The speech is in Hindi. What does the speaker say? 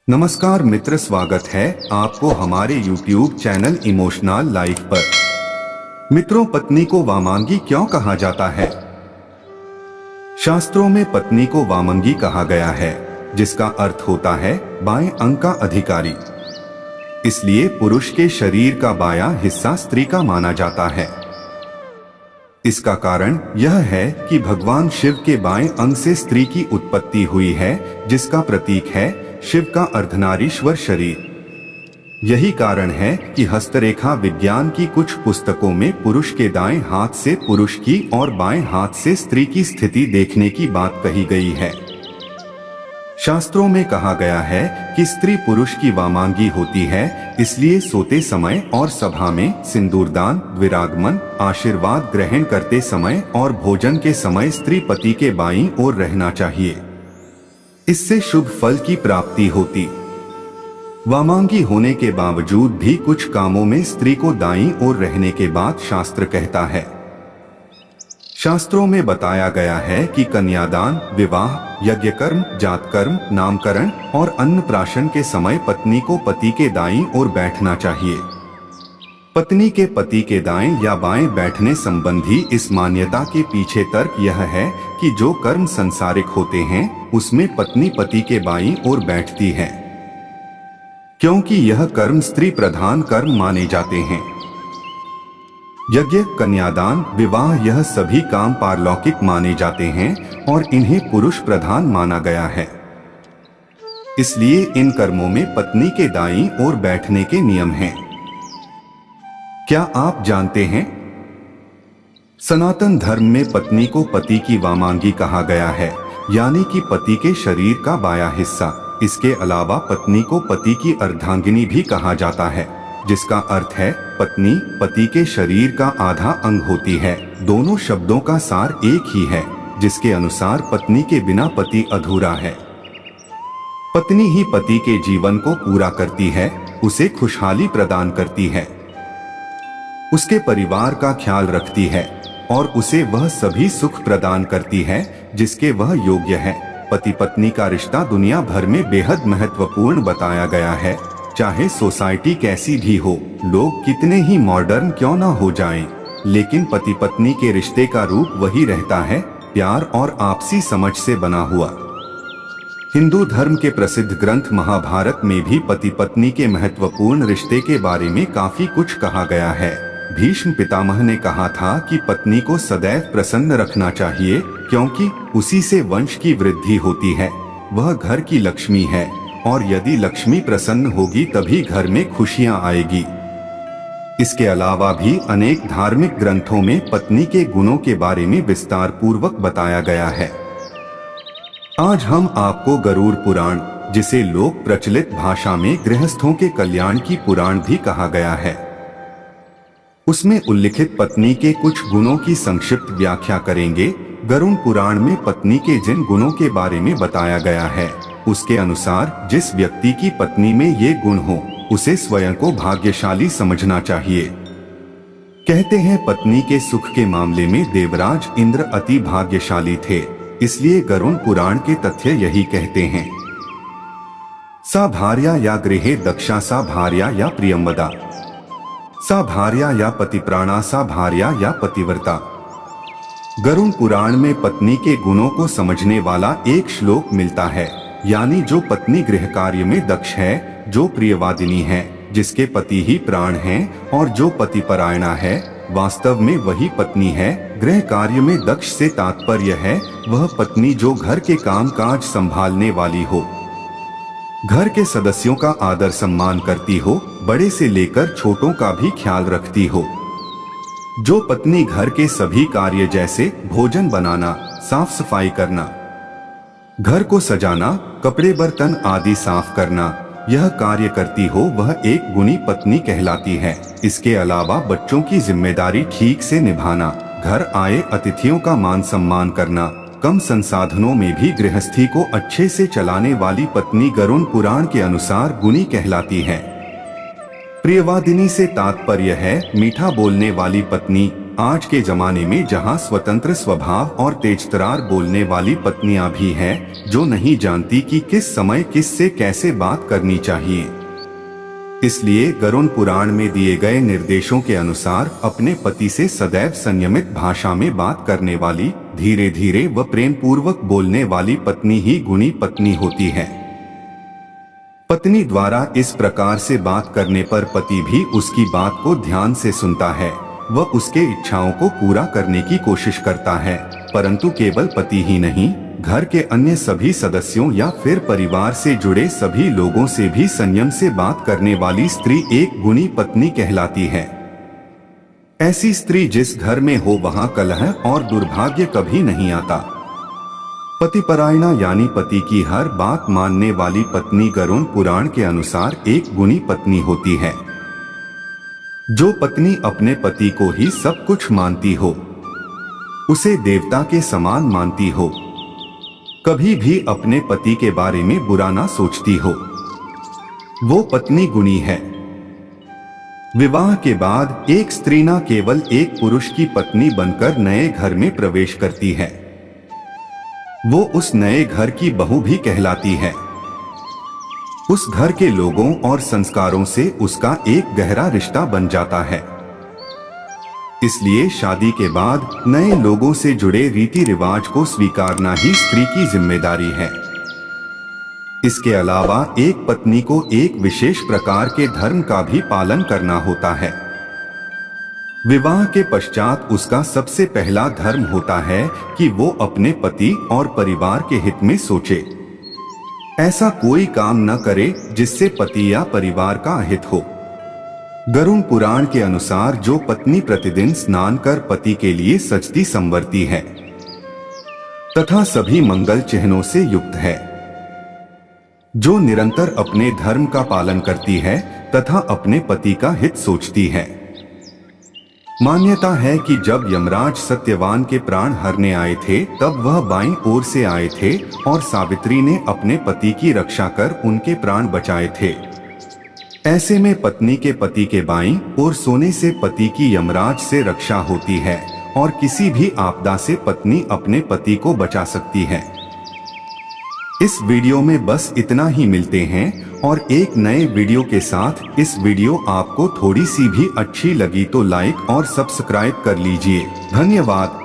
नमस्कार मित्र, स्वागत है आपको हमारे YouTube चैनल इमोशनल लाइफ पर। मित्रों, पत्नी को वामांगी क्यों कहा जाता है? शास्त्रों में पत्नी को वामंगी कहा गया है, जिसका अर्थ होता है बाएं अंग का अधिकारी। इसलिए पुरुष के शरीर का बायां हिस्सा स्त्री का माना जाता है। इसका कारण यह है कि भगवान शिव के बाएं अंग से स्त्री की उत्पत्ति हुई है, जिसका प्रतीक है शिव का अर्धनारीश्वर शरीर। यही कारण है कि हस्तरेखा विज्ञान की कुछ पुस्तकों में पुरुष के दाएं हाथ से पुरुष की और बाएं हाथ से स्त्री की स्थिति देखने की बात कही गई है। शास्त्रों में कहा गया है कि स्त्री पुरुष की वामांगी होती है, इसलिए सोते समय और सभा में सिंदूरदान, विरागमन, आशीर्वाद ग्रहण करते समय और भोजन के समय स्त्री पति के बाईं ओर रहना चाहिए। इससे शुभ फल की प्राप्ति होती। वामांगी होने के बावजूद भी कुछ कामों में स्त्री को दाईं ओर रहने के बाद शास्त्र कहता है। शास्त्रों में बताया गया है कि कन्यादान, विवाह, यज्ञकर्म, जातकर्म, नामकरण और अन्नप्राशन के समय पत्नी को पति के दाईं ओर बैठना चाहिए। पत्नी के पति के दाएं या बाएं बैठने संबंधी इस मान्यता के पीछे तर्क यह है कि जो कर्म संसारिक होते हैं उसमें पत्नी पति के बाईं ओर बैठती है, क्योंकि यह कर्म स्त्री प्रधान कर्म माने जाते हैं। यज्ञ, कन्यादान, विवाह, यह सभी काम पारलौकिक माने जाते हैं और इन्हें पुरुष प्रधान माना गया है। इसलिए इन कर्मों में पत्नी के दाईं ओर बैठने के नियम हैं। क्या आप जानते हैं, सनातन धर्म में पत्नी को पति की वामांगी कहा गया है, यानी कि पति के शरीर का बायां हिस्सा। इसके अलावा पत्नी को पति की अर्धांगिनी भी कहा जाता है, जिसका अर्थ है पत्नी पति के शरीर का आधा अंग होती है। दोनों शब्दों का सार एक ही है, जिसके अनुसार पत्नी के बिना पति अधूरा है। पत्नी ही पति के जीवन को पूरा करती है, उसे खुशहाली प्रदान करती है, उसके परिवार का ख्याल रखती है और उसे वह सभी सुख प्रदान करती है जिसके वह योग्य है। पति पत्नी का रिश्ता दुनिया भर में बेहद महत्वपूर्ण बताया गया है। चाहे सोसाइटी कैसी भी हो, लोग कितने ही मॉडर्न क्यों ना हो जाएं, लेकिन पति पत्नी के रिश्ते का रूप वही रहता है, प्यार और आपसी समझ से बना हुआ। हिंदू धर्म के प्रसिद्ध ग्रंथ महाभारत में भी पति पत्नी के महत्वपूर्ण रिश्ते के बारे में काफी कुछ कहा गया है। भीष्म पितामह ने कहा था कि पत्नी को सदैव प्रसन्न रखना चाहिए, क्योंकि उसी से वंश की वृद्धि होती है। वह घर की लक्ष्मी है और यदि लक्ष्मी प्रसन्न होगी तभी घर में खुशियां आएगी। इसके अलावा भी अनेक धार्मिक ग्रंथों में पत्नी के गुणों के बारे में विस्तार पूर्वक बताया गया है। आज हम आपको गरुड़ पुराण, जिसे लोक प्रचलित भाषा में गृहस्थों के कल्याण की पुराण भी कहा गया है, उसमें उल्लिखित पत्नी के कुछ गुणों की संक्षिप्त व्याख्या करेंगे। गरुड़ पुराण में पत्नी के जिन गुणों के बारे में बताया गया है, उसके अनुसार जिस व्यक्ति की पत्नी में ये गुण हो, उसे स्वयं को भाग्यशाली समझना चाहिए। कहते हैं पत्नी के सुख के मामले में देवराज इंद्र अति भाग्यशाली थे, इसलिए गरुड़ पुराण के तथ्य यही कहते हैं। सा भार्या या गृहे दक्षा, सा भार्या या प्रियंवदा, सा भार्या या पतिप्राणा, सा भार्या या पतिव्रता। गरुड़ पुराण में पत्नी के गुणों को समझने वाला एक श्लोक मिलता है, यानी जो पत्नी गृह कार्य में दक्ष है, जो प्रियवादिनी है, जिसके पति ही प्राण हैं और जो पतिपरायणा है, वास्तव में वही पत्नी है। गृह कार्य में दक्ष से तात्पर्य है वह पत्नी जो घर के काम काज संभालने वाली हो, घर के सदस्यों का आदर सम्मान करती हो, बड़े से लेकर छोटों का भी ख्याल रखती हो। जो पत्नी घर के सभी कार्य जैसे भोजन बनाना, साफ सफाई करना, घर को सजाना, कपड़े बर्तन आदि साफ करना, यह कार्य करती हो, वह एक गुणी पत्नी कहलाती है। इसके अलावा बच्चों की जिम्मेदारी ठीक से निभाना, घर आए अतिथियों का मान सम्मान करना, कम संसाधनों में भी गृहस्थी को अच्छे से चलाने वाली पत्नी गरुड़ पुराण के अनुसार गुणी कहलाती है। प्रियवादिनी से तात्पर्य है मीठा बोलने वाली पत्नी, आज के जमाने में जहां स्वतंत्र स्वभाव और तेजतरार बोलने वाली पत्नियां भी हैं, जो नहीं जानती कि किस समय किससे कैसे बात करनी चाहिए। इसलिए गरुड़ पुराण में दिए गए निर्देशों के अनुसार अपने पति से सदैव संयमित भाषा में बात करने वाली, धीरे धीरे व प्रेम पूर्वक बोलने वाली पत्नी ही गुणी पत्नी होती है। पत्नी द्वारा इस प्रकार से बात करने पर पति भी उसकी बात को ध्यान से सुनता है व उसके इच्छाओं को पूरा करने की कोशिश करता है, परंतु केवल पति ही नहीं, घर के अन्य सभी सदस्यों या फिर परिवार से जुड़े सभी लोगों से भी संयम से बात करने वाली स्त्री एक गुणी पत्नी कहलाती है। ऐसी स्त्री जिस घर में हो वहां कलह और दुर्भाग्य कभी नहीं आता। पतिपरायणा यानी पति की हर बात मानने वाली पत्नी गरुड़ पुराण के अनुसार एक गुणी पत्नी होती है। जो पत्नी अपने पति को ही सब कुछ मानती हो, उसे देवता के समान मानती हो, कभी भी अपने पति के बारे में बुरा ना सोचती हो, वो पत्नी गुणी है। विवाह के बाद एक स्त्री न केवल एक पुरुष की पत्नी बनकर नए घर में प्रवेश करती है, वो उस नए घर की बहू भी कहलाती है। उस घर के लोगों और संस्कारों से उसका एक गहरा रिश्ता बन जाता है। इसलिए शादी के बाद नए लोगों से जुड़े रीति रिवाज को स्वीकारना ही स्त्री की जिम्मेदारी है। इसके अलावा एक पत्नी को एक विशेष प्रकार के धर्म का भी पालन करना होता है। विवाह के पश्चात उसका सबसे पहला धर्म होता है कि वो अपने पति और परिवार के हित में सोचे। ऐसा कोई काम न करे जिससे पति या परिवार का अहित हो। गरुड़ पुराण के अनुसार जो पत्नी प्रतिदिन स्नान कर पति के लिए सजती संवरती है तथा सभी मंगल चिन्हों से युक्त है, जो निरंतर अपने धर्म का पालन करती है तथा अपने पति का हित सोचती है। मान्यता है कि जब यमराज सत्यवान के प्राण हरने आए थे तब वह बाईं ओर से आए थे और सावित्री ने अपने पति की रक्षा कर उनके प्राण बचाए थे। ऐसे में पत्नी के पति के बाईं ओर सोने से पति की यमराज से रक्षा होती है और किसी भी आपदा से पत्नी अपने पति को बचा सकती है। इस वीडियो में बस इतना ही। मिलते हैं और एक नए वीडियो के साथ। इस वीडियो आपको थोड़ी सी भी अच्छी लगी तो लाइक और सब्सक्राइब कर लीजिए। धन्यवाद।